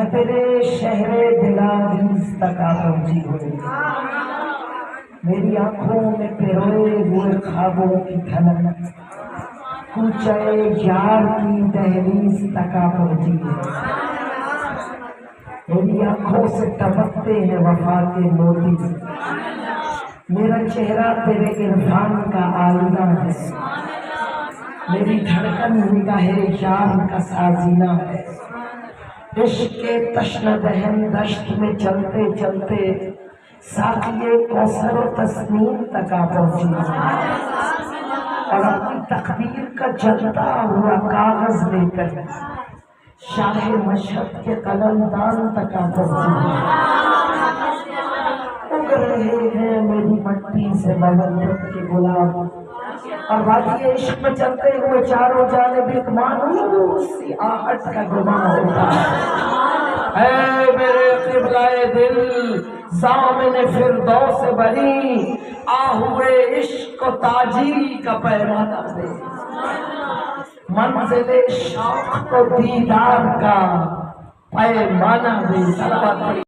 میں تیرے شہر دلعزیز تک آ پہنچی ہوں، میری آنکھوں میں پیروئے ہوئے خوابوں کی دھلک کوچے یار کی دہلیز تک آ پہنچی ہے، میری آنکھوں سے ٹپکتے ہیں وفا کے موتی، میرا چہرہ تیرے عرفان کا آئینہ ہے، میری دھڑکن نگاہ یار کا سازینہ ہے، عشق کے تشنہ دہن دشت میں چلتے چلتے ساقیے کوثر و تسنیم تک آ پہنچی اور اپنی تقدیر کا جلتا ہوا کاغذ لے کر شاہ مشہد کے قلم دان تک آ پہنچی، اگ رہے ہیں میری مٹی سے مذہب کے گلاب اور وادی عشق میں چلتے ہوئے چاروں جانب ایک مانوسی آہٹ کا گمان ہوتا ہے، اے میرے قبلۂ دل ضامن فردوس بری آہوئے عشق و تاجی کا پیمانہ دے، منزل شوق و دیدار کا پیمانہ دے۔